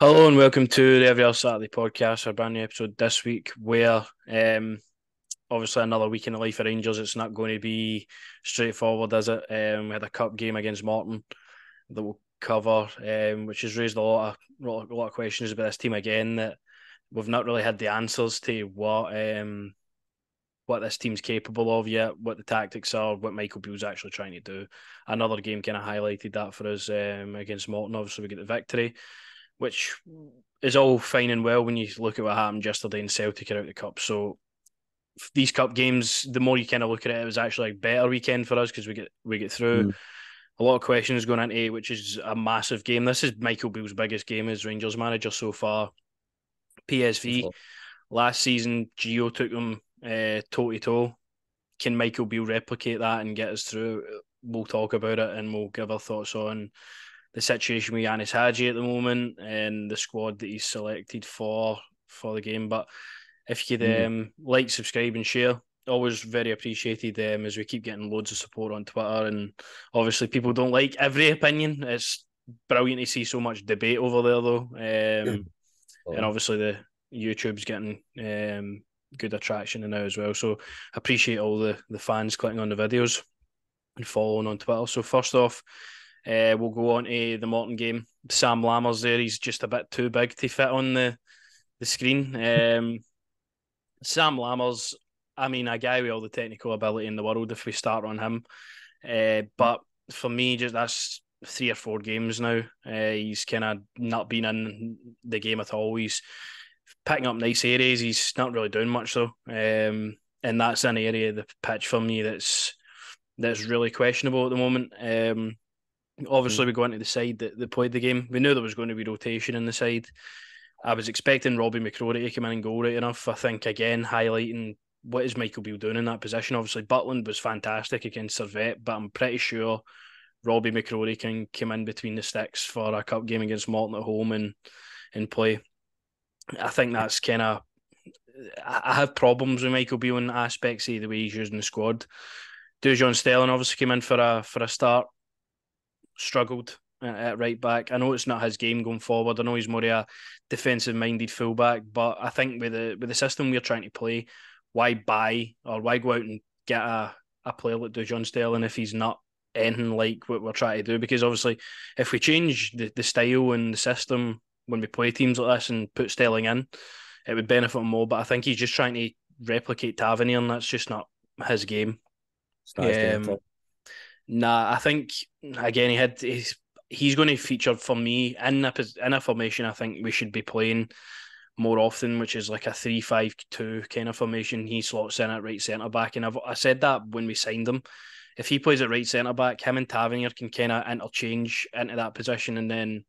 Hello and welcome to the Every Other Saturday podcast, our brand new episode this week, where obviously another week in the life of Rangers. It's not going to be straightforward, is it? We had a cup game against Morton that we'll cover, which has raised a lot of questions about this team again. That we've not really had the answers to what this team's capable of yet, what the tactics are, what Michael Beale's actually trying to do. Another game kind of highlighted that for us against Morton. Obviously, we get the victory, which is all fine and well when you look at what happened yesterday in Celtic are out the cup. So these cup games, the more you kind of look at it, it was actually a better weekend for us because we get through. Mm. A lot of questions going into it, which is a massive game. This is Michael Beale's biggest game as Rangers manager so far. PSV So, last season, Gio took them toe to toe. Can Michael Beale replicate that and get us through? We'll talk about it and we'll give our thoughts on the situation with Hagi at the moment and the squad that he's selected for the game. But if you could mm. like, subscribe, and share, always very appreciated. As we keep getting loads of support on Twitter, and obviously people don't like every opinion. It's brilliant to see so much debate over there, though. And So, obviously the YouTube's getting good attraction now as well. So appreciate all the fans clicking on the videos and following on Twitter. So first off, we'll go on to the Morton game. Sam Lammers there, he's just a bit too big to fit on the screen. Sam Lammers, I mean, a guy with all the technical ability in the world if we start on him. But for me, just that's 3 or 4 games now. He's kind of not been in the game at all. He's picking up nice areas. He's not really doing much though. And that's an area of the pitch for me that's really questionable at the moment. Obviously, mm. we go into the side that played the game. We knew there was going to be rotation in the side. I was expecting Robbie McCrory to come in and go right enough. I think, again, highlighting what is Michael Beale doing in that position. Obviously, Butland was fantastic against Servette, but I'm pretty sure Robbie McCrory can come in between the sticks for a cup game against Morton at home and play. I think that's kind of. I have problems with Michael Beale in aspects of the way he's using the squad. Dujon Stelling obviously came in for a start, struggled at right back. I know it's not his game going forward. I know he's more of a defensive minded fullback, but I think with the system we're trying to play, why buy or why go out and get a player like Dujon Sterling if he's not anything like what we're trying to do? Because obviously, if we change the style and the system when we play teams like this and put Sterling in, it would benefit him more. But I think he's just trying to replicate Tavernier, and that's just not his game. It's not his game at Um, all. Nah, I think again he's going to feature for me in a formation. I think we should be playing more often, which is like a 3-5-2 kind of formation. He slots in at right centre back, and I said that when we signed him. If he plays at right centre back, him and Tavernier can kind of interchange into that position, and then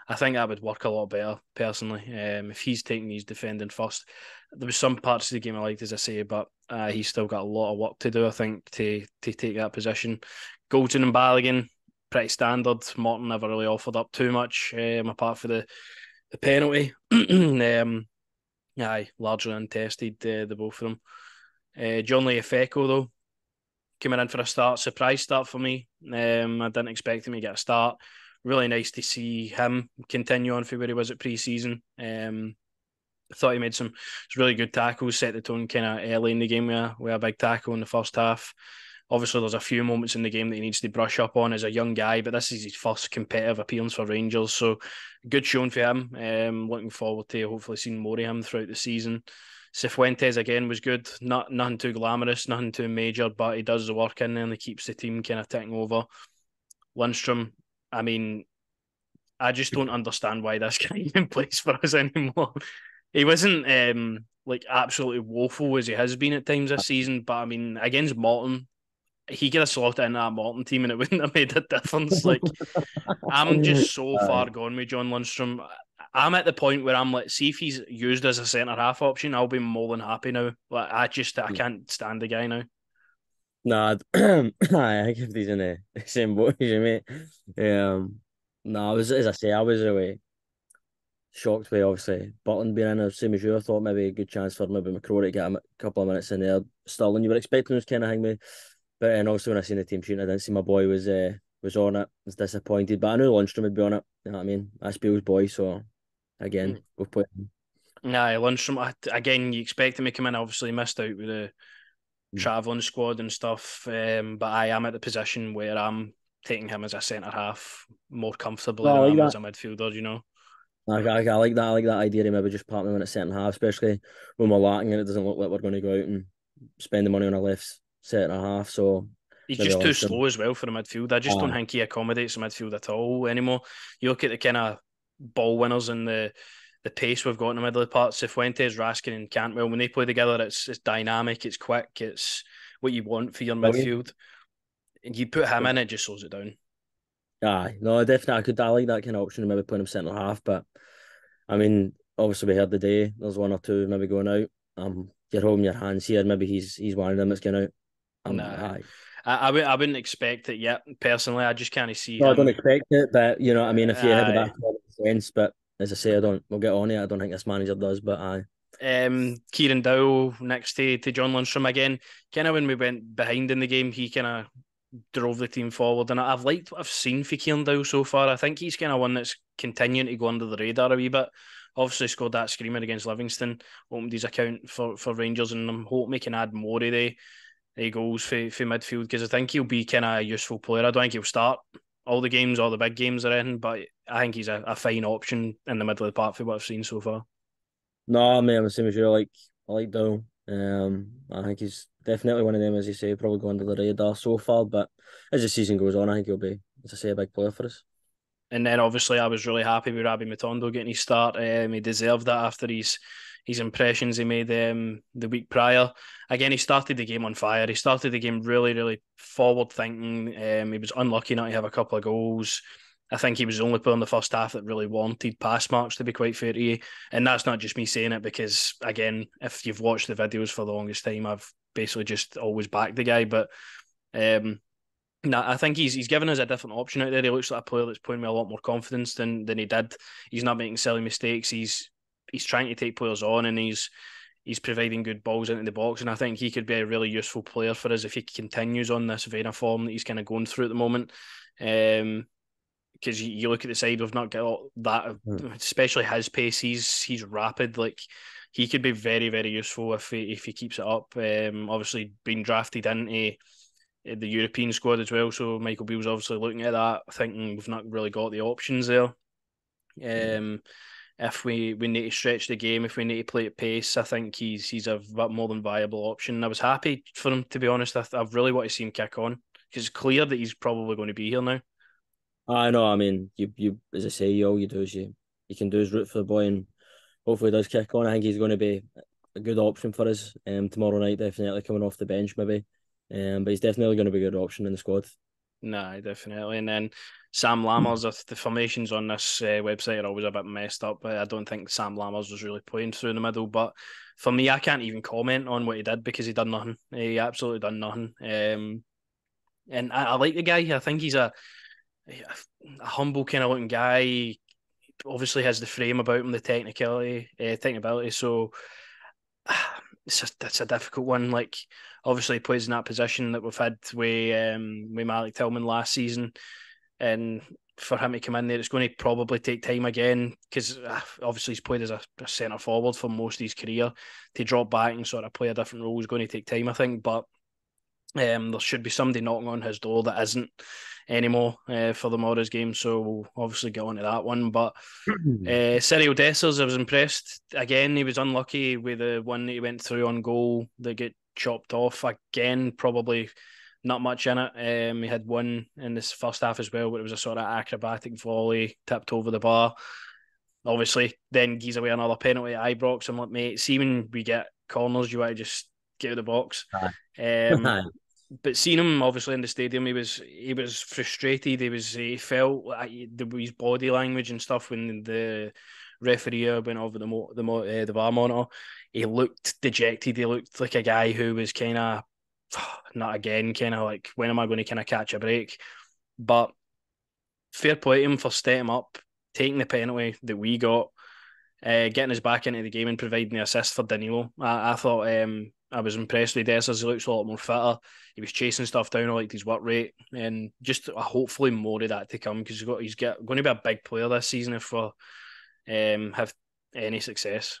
I think that would work a lot better personally. If he's taking his defending first, there was some parts of the game I liked, as I say, but he's still got a lot of work to do. I think to take that position. Goldson and Balogun, pretty standard. Morton never really offered up too much, apart for the penalty. Aye, largely untested, the both of them. John Leafeco, though, coming in for a surprise start for me. I didn't expect him to get a start. Really nice to see him continue on for where he was at pre-season. I thought he made some really good tackles, set the tone kind of early in the game with a big tackle in the first half. Obviously, there's a few moments in the game that he needs to brush up on as a young guy, but this is his first competitive appearance for Rangers, so good showing for him. Looking forward to hopefully seeing more of him throughout the season. Cifuentes again was good, nothing too glamorous, nothing too major, but he does the work in there and he keeps the team kind of ticking over. Lundstrom, I mean, I just don't understand why this guy even plays for us anymore. He wasn't like absolutely woeful as he has been at times this season, but I mean against Morton, he could have slotted in that Morton team and it wouldn't have made a difference. Like I'm just so Aye. far gone with John Lundstrom. I'm at the point where I'm like, see if he's used as a centre half option, I'll be more than happy now. Like I can't stand the guy now. Nah, I give these in the same boat as you, mate. No, I was, as I say, I was really shocked by obviously Butland being in the same as you. I thought maybe a good chance for maybe McCrory to get a couple of minutes in there. Sterling, you were expecting this kind of thing, me. But and also when I seen the team sheet, I didn't see my boy was on it. I was disappointed, but I knew Lundstrom would be on it. You know what I mean? That's Bill's boy, so again. We've played. Nah, Lundstrom, again, you expect him to come in. Obviously, missed out with the travelling squad and stuff. But I am at the position where I'm taking him as a centre half more comfortably No, than I I like am that. as a midfielder, you know. I like that. I like that idea of maybe just partnering in at centre half, especially when we're lacking and it doesn't look like we're going to go out and spend the money on a left centre half. So He's maybe just too Lundstrom. slow as well for the midfield. I just don't Aye. think he accommodates the midfield at all anymore. You look at the kind of ball winners and the pace we've got in the middle of the park. Cifuentes, Raskin, and Cantwell, when they play together, it's dynamic, it's quick, it's what you want for your Brilliant. midfield. And you put him in, it just slows it down. Aye. No, definitely. I like that kind of option of maybe putting him centre half. But I mean, obviously we heard the day there's one or two maybe going out. You're holding your hands here. Maybe he's one of them that's going out. Nah, Aye. I wouldn't expect it yet. Personally, I just can't see No, I don't him. expect it, but you know what I mean. If you had a bit Aye. of common sense, but as I say, I don't. We'll get on it. I don't think this manager does, but aye. Kieran Dowell next to John Lundstrom again. Kind of when we went behind in the game, he kind of drove the team forward, and I've liked what I've seen for Kieran Dowell so far. I think he's kind of one that's continuing to go under the radar a wee bit. Obviously scored that screamer against Livingston, opened his account for Rangers, and I'm hoping he can add more of the goals for midfield because I think he'll be kind of a useful player. I don't think he'll start all the games, all the big games are in, but I think he's a fine option in the middle of the park for what I've seen so far. No, I mean, I'm the same as you. I like Dow. I think he's definitely one of them, as you say, probably going under the radar so far. But as the season goes on, I think he'll be, as I say, a big player for us. And then obviously I was really happy with Rabbi Matondo getting his start. He deserved that after his impressions he made the week prior. Again, he started the game on fire. He started the game really, really forward thinking. He was unlucky not to have a couple of goals. I think he was the only player in the first half that really wanted pass marks, to be quite fair to you. And that's not just me saying it because, again, if you've watched the videos for the longest time, I've basically just always backed the guy. But um, no, I think he's given us a different option out there. He looks like a player that's playing with a lot more confidence than he did. He's not making silly mistakes. He's trying to take players on and he's providing good balls into the box. And I think he could be a really useful player for us if he continues on this vein of form that he's kind of going through at the moment. Because you look at the side, we've not got that, especially his pace. He's rapid. Like he could be very, very useful if he keeps it up. Obviously being drafted into the European squad as well. So Michael Beale's obviously looking at that, thinking we've not really got the options there. If we need to stretch the game, if we need to play at pace, I think he's a more than viable option. I was happy for him, to be honest. I really want to see him kick on because it's clear that he's probably going to be here now. I know. I mean, you as I say, all you do is you can do is root for the boy, and hopefully he does kick on. I think he's going to be a good option for us tomorrow night. Definitely coming off the bench, maybe. But he's definitely going to be a good option in the squad. Nah, definitely. And then Sam Lammers, the formations on this website are always a bit messed up. I don't think Sam Lammers was really playing through the middle. But for me, I can't even comment on what he did because he done nothing. He absolutely done nothing. And I like the guy. I think he's a humble kind of looking guy. He obviously has the frame about him, the technicality. So it's a difficult one. Like obviously he plays in that position that we've had with Malik Tillman last season, and for him to come in there, it's going to probably take time again because obviously he's played as a centre forward for most of his career. To drop back and sort of play a different role is going to take time, I think. But there should be somebody knocking on his door that isn't anymore for the Morris game. So we'll obviously get on to that one. But Cyril Dessers, I was impressed. Again, he was unlucky with the one that he went through on goal that get chopped off. Again, probably not much in it. He had one in this first half as well, but it was a sort of acrobatic volley tipped over the bar. Obviously, then gives away another penalty at Ibrox. I'm like, mate, see when we get corners, you want to just get out of the box. But seeing him obviously in the stadium, he was frustrated. He felt like his body language and stuff when the referee went over the VAR monitor. He looked dejected. He looked like a guy who was kind of not again, kind of like when am I going to kind of catch a break? But fair play to him for stepping up, taking the penalty that we got, getting us back into the game and providing the assist for Danilo. I thought I was impressed with Dessers. He looks a lot more fitter. He was chasing stuff down. I liked his work rate, and just hopefully more of that to come because going to be a big player this season if have any success.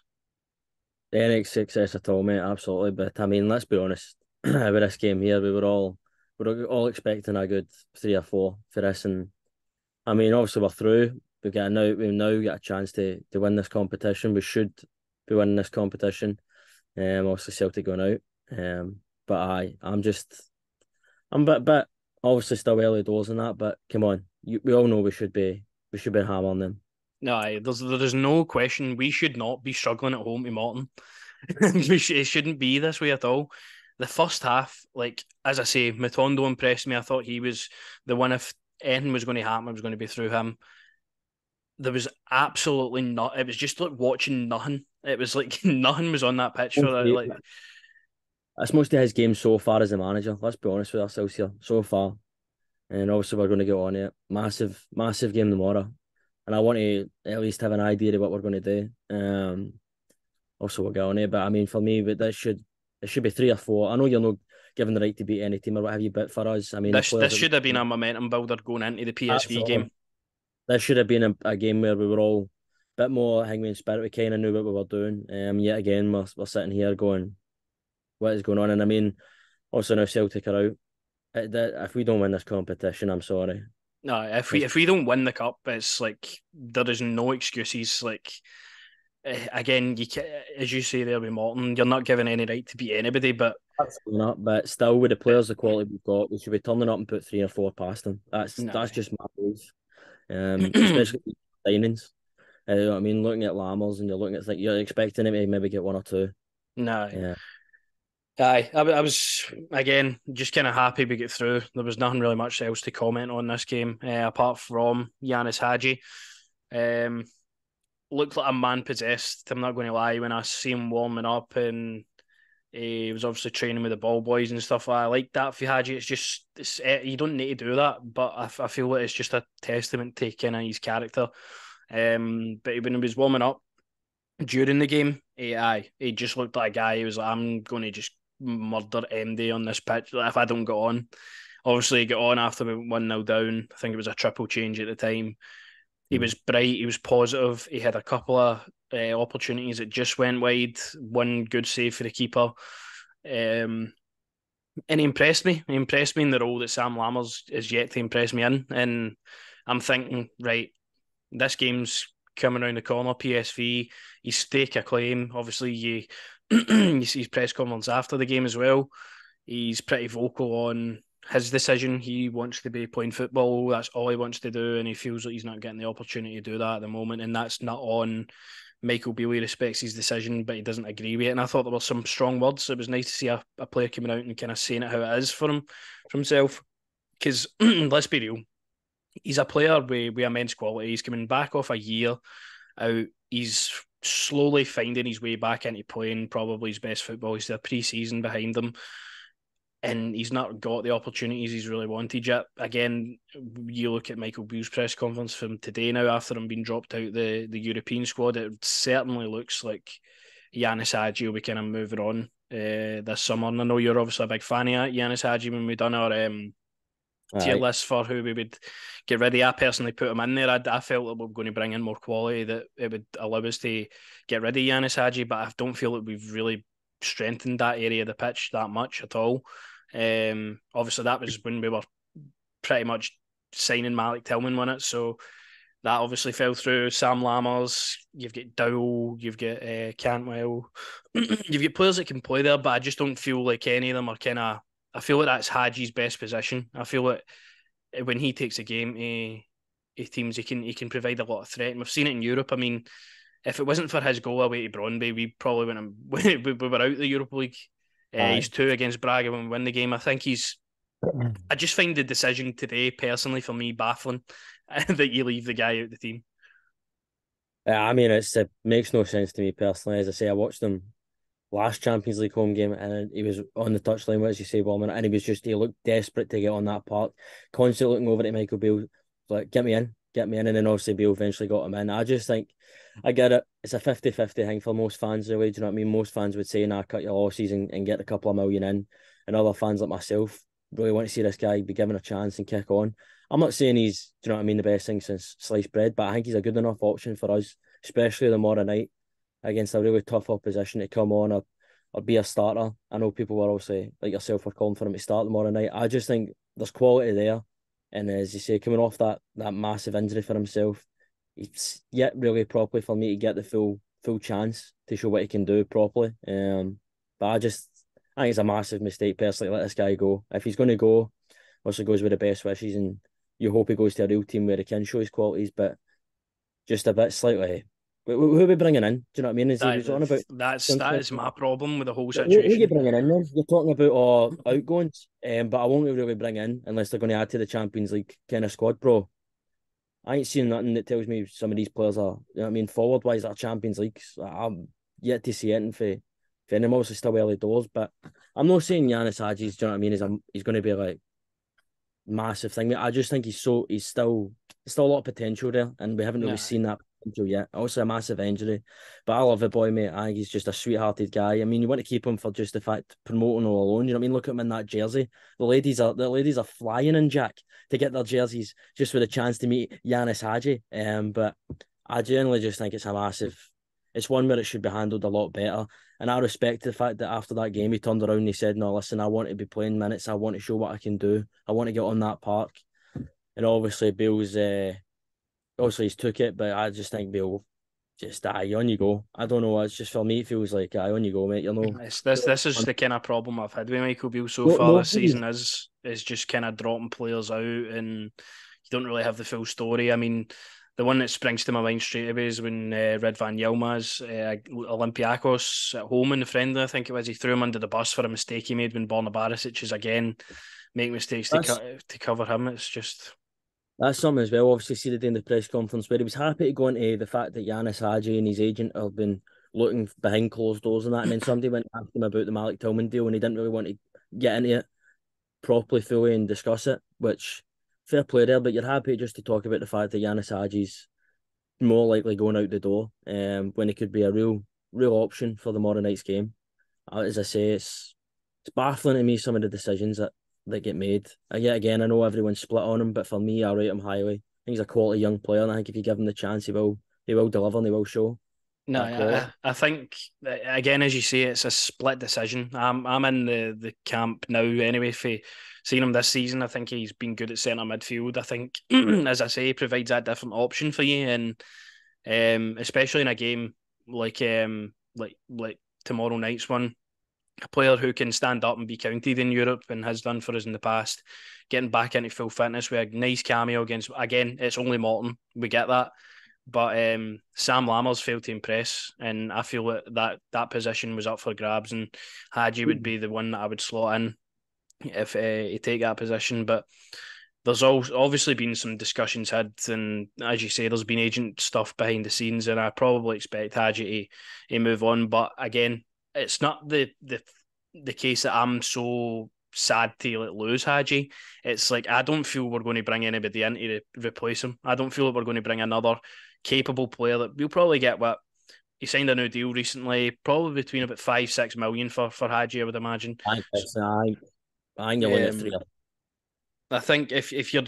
Any success at all, mate, absolutely. But I mean, let's be honest, with this game here, we were all expecting a good 3 or 4 for this, and I mean, obviously we're through. We've now got a chance to win this competition. We should be winning this competition. Obviously Celtic going out. But I'm a bit obviously still early doors in that. But come on, we all know we should be hammering them. No, there's no question we should not be struggling at home to Morton. It shouldn't be this way at all. The first half, like as I say, Matondo impressed me. I thought he was the one. If anything was going to happen, it was going to be through him. There was absolutely not. It was just like watching nothing. It was like nothing was on that pitch for it. Mostly, Like that's most of his games so far as a manager. Let's be honest with ourselves here. So far, and obviously we're going to get on it. Massive, massive game tomorrow, and I want to at least have an idea of what we're going to do. Also we'll get on it, but I mean for me, but it should be 3 or 4. I know you're not given the right to beat any team or what have you, but for us, I mean the this players that should have been a momentum builder going into the PSV absolutely game. this should have been a game where we were all a bit more hangman spirit. We kind of knew what we were doing. Yet again, we're sitting here going, what is going on? And I mean, also now Celtic are out. If we don't win this competition, I'm sorry. No, if we It's, if we don't win the cup, it's like there is no excuses. Like again, as you say there with Morton, you're not given any right to beat anybody. But absolutely not. But still, with the players, the quality we've got, we should be turning up and put 3 or 4 past them. no, That's just my belief. Especially signings. You know what I mean? Looking at Lammers and you're looking at you're expecting him to maybe get 1 or 2. no. Yeah. I was again just kind of happy we get through. There was nothing really much else to comment on this game apart from Yanis Hagi. Um, Looked like a man possessed. I'm not going to lie. When I see him warming up and he was obviously training with the ball boys and stuff, I like that for Hagi. You don't need to do that, but I feel like it's just a testament to kind of his character. But when he was warming up during the game, he just looked like a guy who was like, I'm going to just murder MD on this pitch if I don't get on. Obviously, he got on after we went 1-0 down. I think it was a triple change at the time. He Mm. was bright, he was positive. He had a couple of opportunities that just went wide. One good save for the keeper. Um, and he impressed me. He impressed me in the role that Sam Lammers is yet to impress me in. And I'm thinking, right, this game's coming around the corner. PSV, he's stake a claim. Obviously, you see his press conference after the game as well. He's pretty vocal on his decision. He wants to be playing football. That's all he wants to do, and he feels like he's not getting the opportunity to do that at the moment. And that's not on Michael Beale. He respects his decision, but he doesn't agree with it. And I thought there were some strong words. It was nice to see a player coming out and kind of saying it how it is for himself. Because let's be real, he's a player with immense quality. He's coming back off a year out. He's slowly finding his way back into playing probably his best football. He's a pre-season behind him, and he's not got the opportunities he's really wanted yet. Again, you look at Michael Beale's press conference from today now after him being dropped out the European squad, it certainly looks like Yanis Hagi will be kind of moving on this summer. And I know you're obviously a big fan of Yanis Hagi. When we done our tier Aye. list for who we would get rid of, I personally put him in there. I felt that we were going to bring in more quality, that it would allow us to get rid of Yanis Hagi, but I don't feel that we've really strengthened that area of the pitch that much at all. Obviously, that was when we were pretty much signing Malik Tillman on it, so that obviously fell through. Sam Lammers, you've got Dowell, you've got Cantwell, you've got players that can play there, but I just don't feel like any of them are kind of. I feel like that's Hagi's best position. I feel like when he takes a game to teams, he can provide a lot of threat, and we've seen it in Europe. I mean, if it wasn't for his goal away to Brøndby, we probably wouldn't. We were out of the Europa League. He's Aye. 2 against Braga when we win the game. I think he's. I just find the decision today, personally, for me, baffling that you leave the guy out the team. Yeah, I mean, it makes no sense to me personally. As I say, I watched him last Champions League home game, and he was on the touchline, as you say, Bowman, and he looked desperate to get on that park, constantly looking over at Michael Beale, like, get me in, and then obviously Beale eventually got him in. I just think, I get it, it's a 50-50 thing for most fans, really, do you know what I mean? Most fans would say, nah, cut your losses and get a couple of million in, and other fans like myself really want to see this guy be given a chance and kick on. I'm not saying he's, do you know what I mean, the best thing since sliced bread, but I think he's a good enough option for us, especially tomorrow night against a really tough opposition to come on or be a starter. I know people were obviously, like yourself, were calling for him to start tomorrow night. I just think there's quality there. And as you say, coming off that massive injury for himself, it's yet really properly for me to get the full chance to show what he can do properly. But I think it's a massive mistake personally. Let this guy go. If he's going to go, obviously goes with the best wishes, and you hope he goes to a real team where he can show his qualities. But just a bit slightly. Who are we bringing in? Do you know what I mean? Is he was on about That is my problem with the whole who are you situation. bringing in then? You're talking about outgoings, but I won't really bring in unless they're going to add to the Champions League kind of squad, bro. I ain't seen nothing that tells me some of these players are, you know what I mean, forward wise are Champions Leagues. I'm yet to see anything for them. Obviously, still early doors, but I'm not saying Yanis Hagi's, do you know what I mean? He's going to be like massive thing. I just think he's still a lot of potential there, and we haven't really Nah, seen that potential yet. Also, a massive injury, but I love the boy, mate. I think he's just a sweethearted guy. I mean, you want to keep him for just the fact promoting all alone. You know what I mean? Look at him in that jersey. The ladies are flying in Jack to get their jerseys just with a chance to meet Yanis Hagi. But I generally just think it's a massive. It's one where it should be handled a lot better. And I respect the fact that after that game, he turned around and he said, "No, listen, I want to be playing minutes. I want to show what I can do. I want to get on that park." And obviously, Bale's obviously he's took it, but I just think Bale just on you go. I don't know. It's just for me, it feels like on you go, mate. You know, this is the kind of problem I've had with Michael Beale so no, far this nobody's season is just kind of dropping players out, and you don't really have the full story. I mean, the one that springs to my mind straight away is when Red Van Yilmaz, Olympiacos at home in the friendly, I think it was, he threw him under the bus for a mistake he made when Borna Barisic is again make mistakes that's to cover him. It's just that's something as well. Obviously, see the day in the press conference where he was happy to go into the fact that Yanis Hagi and his agent have been looking behind closed doors and that, and then somebody went and asked him about the Malik Tillman deal, and he didn't really want to get into it properly, fully, and discuss it. Which fair play there, but you're happy just to talk about the fact that Yanis Hagi's more likely going out the door, when it could be a real option for the modern night's game. As I say, it's baffling to me some of the decisions that get made. Yet again, I know everyone's split on him, but for me, I rate him highly. I think he's a quality young player, and I think if you give him the chance, he will deliver and he will show no, that quality. I think again, as you say, it's a split decision. I'm in the camp now anyway. For seeing him this season, I think he's been good at centre midfield. I think, as I say, he provides that different option for you, and especially in a game like tomorrow night's one, a player who can stand up and be counted in Europe and has done for us in the past, getting back into full fitness with a nice cameo against, again, it's only Morton. We get that. But Sam Lammers failed to impress, and I feel that position was up for grabs, and Hagi would be the one that I would slot in if he take that position. But there's obviously been some discussions had, and as you say, there's been agent stuff behind the scenes, and I probably expect Hagi to move on. But again, it's not the case that I'm so sad to lose Hagi. It's like I don't feel we're going to bring anybody in to replace him. I don't feel like we're going to bring another capable player that we'll probably get. What he signed a new deal recently, probably between about 5-6 million for Hagi, I would imagine. I think I think you're looking at Um, three. I think if you're,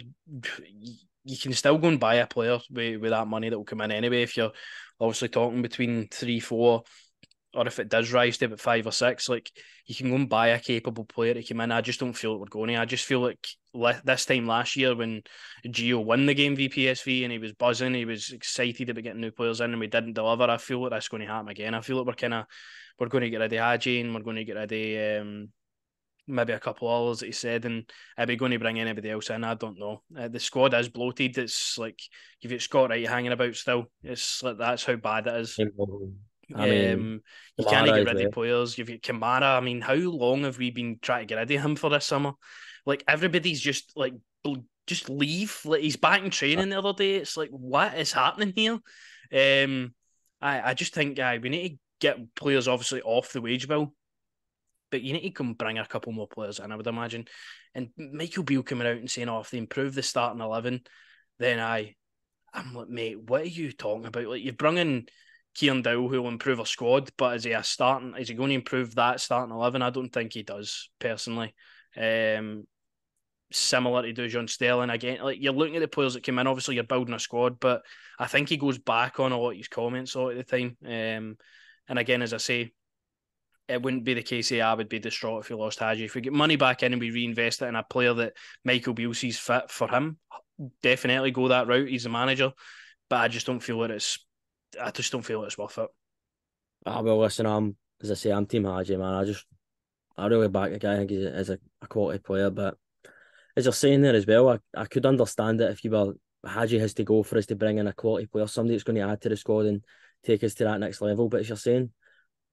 you can still go and buy a player with that money that will come in anyway. If you're obviously talking between 3-4, or if it does rise to about 5 or 6, like you can go and buy a capable player to come in. I just don't feel like we're going to. I just feel like this time last year when Gio won the game v PSV and he was buzzing, he was excited about getting new players in, and we didn't deliver. I feel like that's going to happen again. I feel like we're going to get rid of Hagi, and we're going to get rid of maybe a couple of others that he said, and are we going to bring anybody else in? I don't know. The squad is bloated. It's like you've got Scott Wright hanging about still. It's like that's how bad it is. I mean, You can't Kamara get as rid well. of players. You've got Kamara. I mean, how long have we been trying to get rid of him for this summer? Like everybody's just like just leave. Like he's back in training the other day. It's like what is happening here? I just think we need to get players obviously off the wage bill, but you need to come bring a couple more players in, I would imagine. And Michael Beale coming out and saying, "Oh, if they improve the starting 11, then I'm like, mate, what are you talking about? Like you've brought in Kieran Dowell who will improve a squad, but is he going to improve that starting 11? I don't think he does, personally. similar to do John Sterling again. Like you're looking at the players that came in. Obviously, you're building a squad, but I think he goes back on a lot of his comments a lot of the time. And again, as I say, it wouldn't be the case here. I would be distraught if we lost Hagi. If we get money back in and we reinvest it in a player that Michael Beale sees fit for him, definitely go that route. He's the manager, but I just don't feel that it's. I just don't feel it's worth it. Well, listen, as I say, I'm Team Hagi, man. I really back the guy. I think he's a quality player, but as you're saying there as well, I could understand it if you were Hagi has to go for us to bring in a quality player, somebody that's going to add to the squad and take us to that next level. But as you're saying,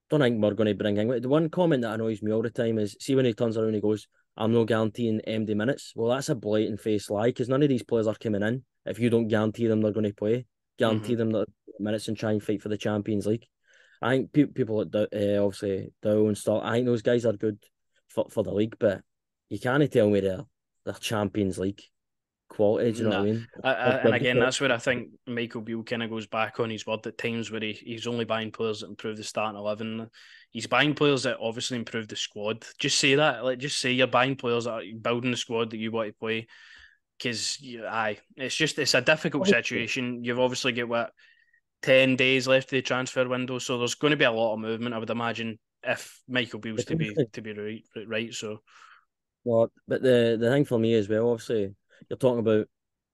don't think we're going to bring in. The one comment that annoys me all the time is see when he turns around and he goes, I'm not guaranteeing MD minutes. Well, that's a blatant face lie because none of these players are coming in if you don't guarantee them they're going to play. Guarantee them that minutes and try and fight for the Champions League. I think people that obviously Dow and Stark, I think those guys are good for the league, but you can't tell me they're Champions League quality. Do you know what I Nah, mean? and again, that's where I think Michael Beale kind of goes back on his word at times, where he's only buying players that improve the starting 11. He's buying players that obviously improve the squad. Just say that, like, just say you're buying players that are building the squad that you want to play. Because it's a difficult situation. You've obviously got 10 days left of the transfer window, so there's going to be a lot of movement, I would imagine, if Michael Beale's to be right. So, well, but the thing for me as well, obviously, you're talking about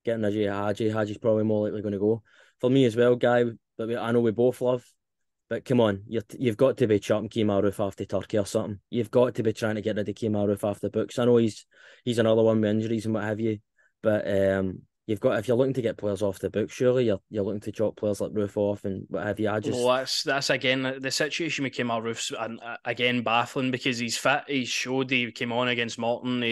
getting a Hagi. Hagi's probably more likely going to go. For me as well, guy that I know we both love, but come on, you've got to be chucking Kemal Roof after Turkey or something. You've got to be trying to get rid of Kemal Roof off the books. I know he's another one with injuries and what have you, but you've got if you're looking to get players off the books, surely you're looking to chop players like Roof off and what have you. that's again the situation with Kemal Roof's again baffling because he's fit. He showed he came on against Morton.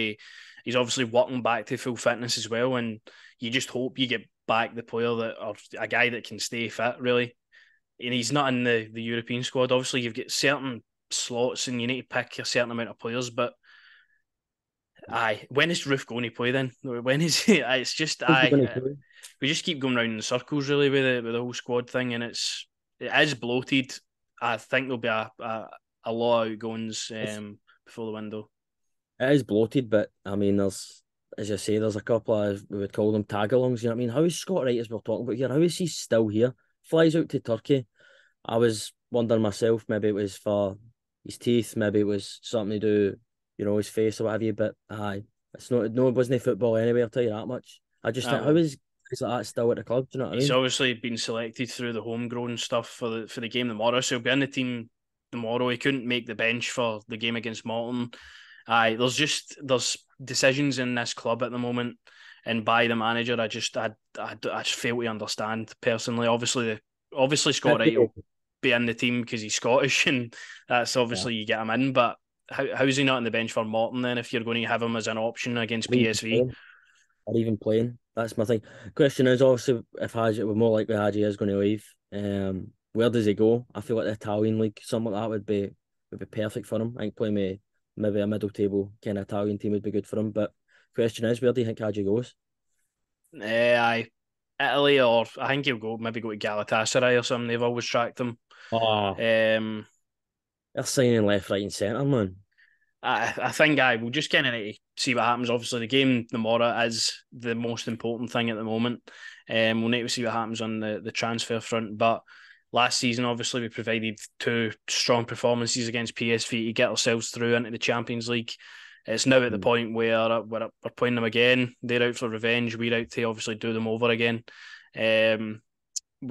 He's obviously working back to full fitness as well, and you just hope you get back the player or a guy that can stay fit really. And he's not in the European squad. Obviously, you've got certain slots and you need to pick a certain amount of players, but when is Roof going to play then? When is he? It's just we just keep going round in circles really with the whole squad thing, and it is bloated. I think there'll be a lot of outgoings before the window. It is bloated, but I mean, as you say, there's a couple of we would call them tag-alongs. You know what I mean? How is Scott Wright, as we're talking about here? How is he still here? Flies out to Turkey. I was wondering myself, maybe it was for his teeth, maybe it was something to do, his face or what have you. But it's not. No, it wasn't football anyway. I'll tell you that much. I just think, how is guys like that still at the club? Do you know what I mean? He's obviously been selected through the homegrown stuff for the game tomorrow, so he'll be in the team tomorrow. He couldn't make the bench for the game against Morton. There's decisions in this club at the moment, and by the manager, I just fail to understand personally. Obviously Scott Wright will be in the team because he's Scottish, and that's obviously you get him in. But how's he not on the bench for Morton then? If you're going to have him as an option against PSV, or even playing, that's my thing. Question is obviously if Hagi, we're more likely Hagi is going to leave. Where does he go? I feel like the Italian league, something like that would be perfect for him. I think playing me maybe a middle table kind of Italian team would be good for him. But question is, where do you think Hagi goes? Italy, or I think he'll maybe go to Galatasaray or something. They've always tracked him. They're signing left, right, and centre, man. I think we'll just kind of need to see what happens. Obviously, the game tomorrow is the most important thing at the moment. We'll need to see what happens on the transfer front. But last season, obviously, we provided 2 strong performances against PSV to get ourselves through into the Champions League. It's now at the point where we're playing them again. They're out for revenge. We're out to obviously do them over again. When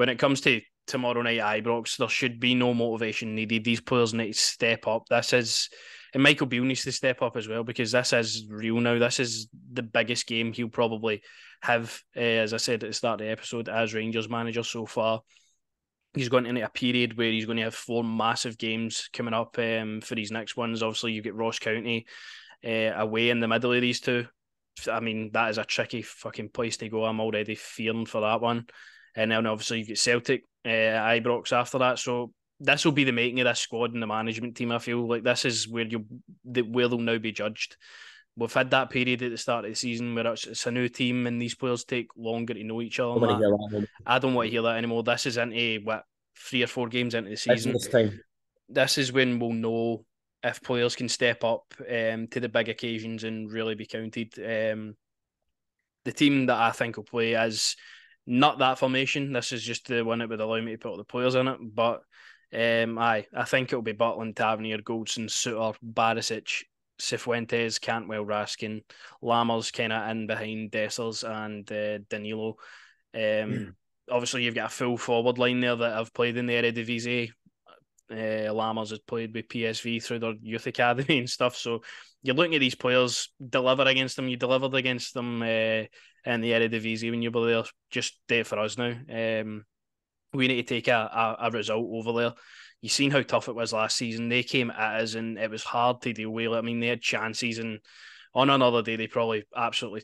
it comes to tomorrow night Ibrox, there should be no motivation needed. These players need to step up. And Michael Beale needs to step up as well because this is real now. This is the biggest game he'll probably have, as I said at the start of the episode, as Rangers manager so far. He's going into a period where he's going to have 4 massive games coming up for these next ones. Obviously, you get Ross County away in the middle of these 2. I mean, that is a tricky fucking place to go. I'm already fearing for that one. And then obviously you get Celtic, Ibrox after that. So this will be the making of this squad and the management team. I feel like this is where they'll now be judged. We've had that period at the start of the season where it's a new team and these players take longer to know each other. I don't want to hear that anymore. This is into 3 or 4 games into the season. This time. This is when we'll know if players can step up to the big occasions and really be counted. The team that I think will play is not that formation. This is just the one that would allow me to put all the players in it. But I think it'll be Butland, Tavernier, Goldson, Suter, Barisic, Cifuentes, Cantwell, Raskin, Lammers kind of in behind Dessers and Danilo. Obviously, you've got a full forward line there that have played in the Eredivisie. Lammers has played with PSV through their youth academy and stuff. So you're looking at these players deliver against them. You delivered against them in the Eredivisie when you were there. Just do it for us now. We need to take a result over there. You've seen how tough it was last season. They came at us and it was hard to deal with. I mean, they had chances and on another day they probably absolutely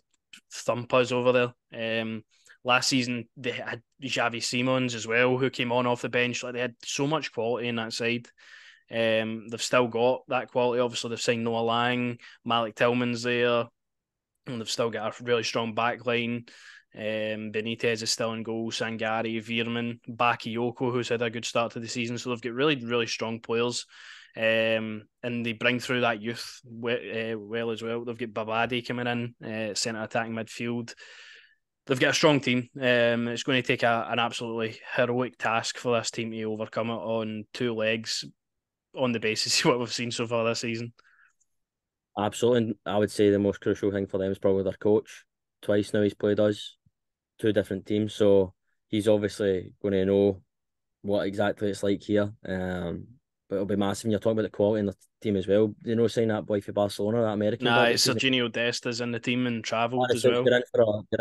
thump us over there. Last season they had Xavi Simons as well, who came on off the bench. Like they had so much quality in that side. They've still got that quality. Obviously, they've signed Noah Lang, Malik Tillman's there, and they've still got a really strong back line. Benitez is still in goal, Sangari, Veerman, Bakayoko, who's had a good start to the season. So they've got really, really strong players. And they bring through that youth well as well. They've got Babadi coming in, centre attacking midfield. They've got a strong team. It's going to take an absolutely heroic task for this team to overcome it on two legs on the basis of what we've seen so far this season. Absolutely. I would say the most crucial thing for them is probably their coach. Twice now he's played us, two different teams, so he's obviously going to know what exactly it's like here. But it'll be massive. And you're talking about the quality in the team as well. Sign that boy for Barcelona, that American Nah, boy. it's Serginho Desta's in the team and travelled as Honestly, well. you're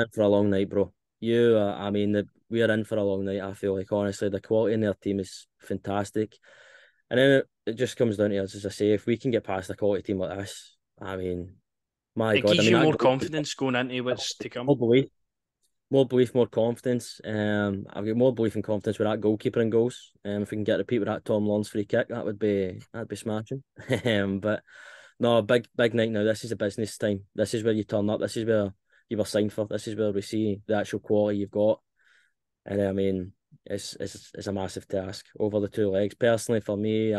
in for a long night, bro. I mean, we are in for a long night. I feel like honestly, the quality in their team is fantastic, and then it just comes down to us, as I say, if we can get past a quality team like this. I mean, my It God, I gives mean you that more goal, confidence going into what's to come. more belief, more confidence. I've got more belief and confidence with that goalkeeper and goals. If we can get a repeat with that Tom Lawrence free kick, that'd be smashing. But no, big night now. This is a business time. This is where you turn up. This is where you were signed for. This is where we see the actual quality you've got. And I mean, it's a massive task over the two legs. Personally, for me,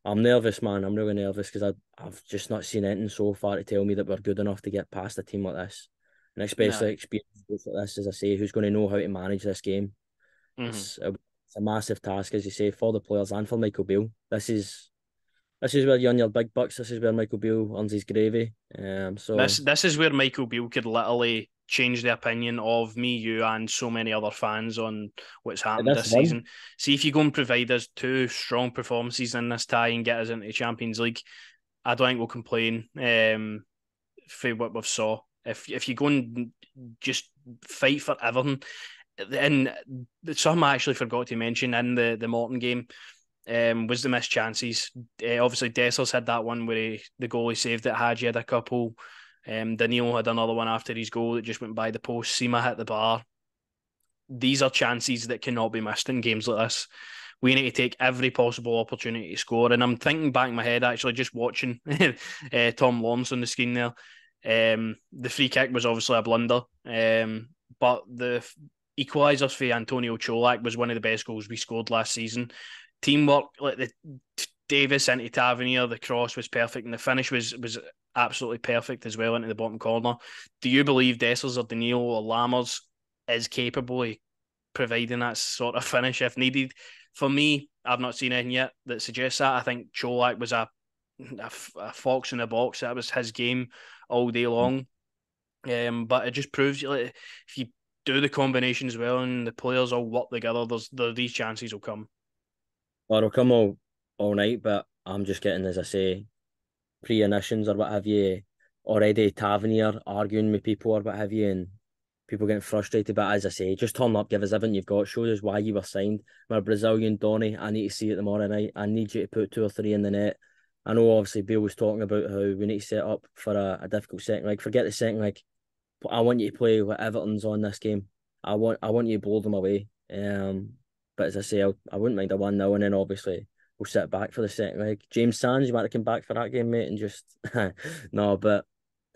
I'm nervous, man. I'm really nervous because I've just not seen anything so far to tell me that we're good enough to get past a team like this, and Nah. especially experienced like this, as I say, who's going to know how to manage this game. Mm-hmm. It's a massive task, as you say, for the players and for Michael Beale. This is where you earn your big bucks. This is where Michael Beale earns his gravy. So This is where Michael Beale could literally change the opinion of me, you, and so many other fans on what's happened this this one, season. See if you go and provide us two strong performances in this tie and get us into the Champions League, I don't think we'll complain for what we've saw. If you go and just fight for everything, and something I actually forgot to mention in the Morton game. Was the missed chances. Obviously, Dessers had that one where the goalie saved it. Hagi had a couple. Danilo had another one after his goal that just went by the post. Sima hit the bar. These are chances that cannot be missed in games like this. We need to take every possible opportunity to score. And I'm thinking back in my head, actually, just watching Tom Lawrence on the screen there. The free kick was obviously a blunder. But the equaliser for Antonio Cholak was one of the best goals we scored last season. Teamwork, like the Davis into Tavernier, the cross was perfect, and the finish was absolutely perfect as well into the bottom corner. Do you believe Dessers or Danilo or Lammers is capable of providing that sort of finish if needed? For me, I've not seen anything yet that suggests that. I think Cholak was a fox in the box. That was his game all day long. But it just proves you, like, if you do the combinations well and the players all work together, these chances will come. or it'll come all night, but I'm just getting, as I say, pre-ignitions or what have you, already Tavernier arguing with people or what have you, and people getting frustrated. But as I say, just turn up, give us everything you've got, show us why you were signed. My Brazilian Donny, I need to see it tomorrow night. I need you to put 2 or 3 in the net. I know obviously Bill was talking about how we need to set up for a difficult second leg. Forget the second leg. I want you to play with Everton's on this game. I want you to blow them away. But as I say, I wouldn't mind a 1-0, and then obviously we'll sit back for the second leg. James Sands, you might have come back for that game, mate, and just no. But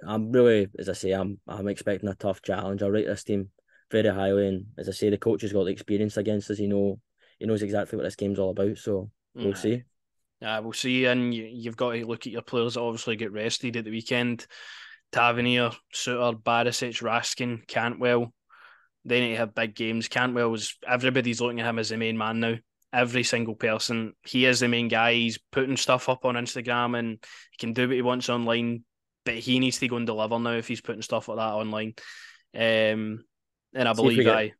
I'm really, as I say, I'm expecting a tough challenge. I rate this team very highly, and as I say, the coach has got the experience against us. He knows exactly what this game's all about. So we'll see. We'll see, and you've got to look at your players that obviously get rested at the weekend. Tavernier, Suter, Barisic, Raskin, Cantwell. They need to have big games. Everybody's looking at him as the main man now. Every single person. He is the main guy. He's putting stuff up on Instagram and he can do what he wants online, but he needs to go and deliver now if he's putting stuff like that online. And I See if we believe get. I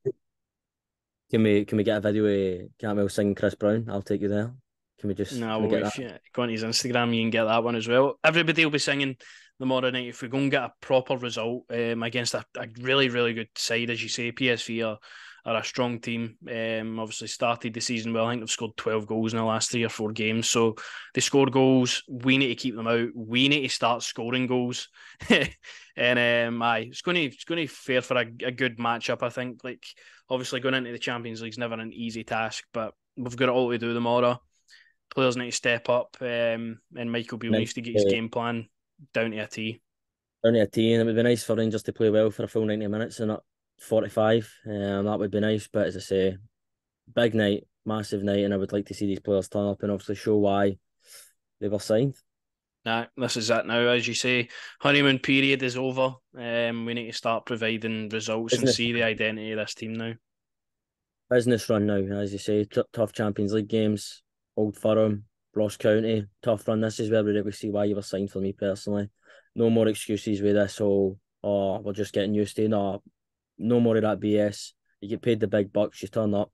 Can we get a video of Cantwell singing Chris Brown? I'll take you there. No, Can we well, get that? if you go on his Instagram, you can get that one as well. Everybody will be singing tomorrow night. If we go and get a proper result against a really, really good side, as you say, PSV are a strong team. Obviously started the season well. I think they've scored 12 goals in the last 3 or 4 games. So they score goals. We need to keep them out. We need to start scoring goals. And it's going to fare for a good matchup. I think. Like obviously going into the Champions League is never an easy task, but we've got it all to do tomorrow. Players need to step up, and Michael Beale Nice. needs to get his game plan down to a T. Only a team. It would be nice for Rangers to play well for a full 90 minutes and not 45. That would be nice. But as I say, big night, massive night, and I would like to see these players turn up and obviously show why they were signed. Nah, this is it now. As you say, honeymoon period is over. We need to start providing results and Business, see the identity of this team now. business run now, as you say, tough Champions League games, Old Firm, Ross County, tough run. This is where we really see why you were signed for me personally. No more excuses with this whole, oh, we're just getting used to it. No more of that BS. You get paid the big bucks, you turn up.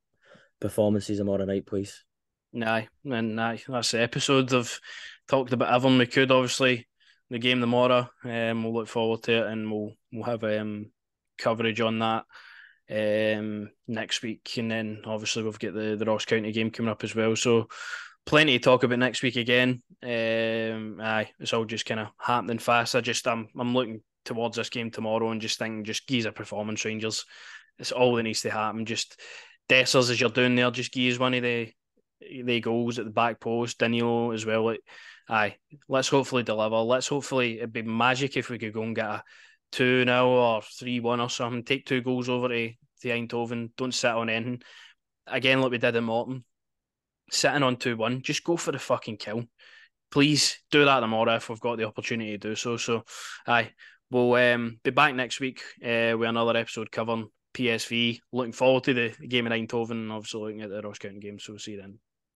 Performances tomorrow night, please. That's the episode. I've talked about everything we could. Obviously, the game tomorrow. We'll look forward to it, and we'll have coverage on that next week, and then obviously we've got the Ross County game coming up as well. So plenty to talk about next week again. It's all just kind of happening fast. I'm looking towards this game tomorrow and just thinking, just give a performance, Rangers. It's all that needs to happen. Just Dessers, as you're doing there, just give one of the goals at the back post. Danilo as well. Let's hopefully deliver. It'd be magic if we could go and get a 2-0 or 3-1 or something. Take 2 goals over to Eindhoven. Don't sit on anything. Again, like we did in Morton. Sitting on 2-1, just go for the fucking kill. Please do that tomorrow if we've got the opportunity to do so. So, we'll be back next week with another episode covering PSV. Looking forward to the game in Eindhoven and obviously looking at the Ross County game. So, we'll see you then.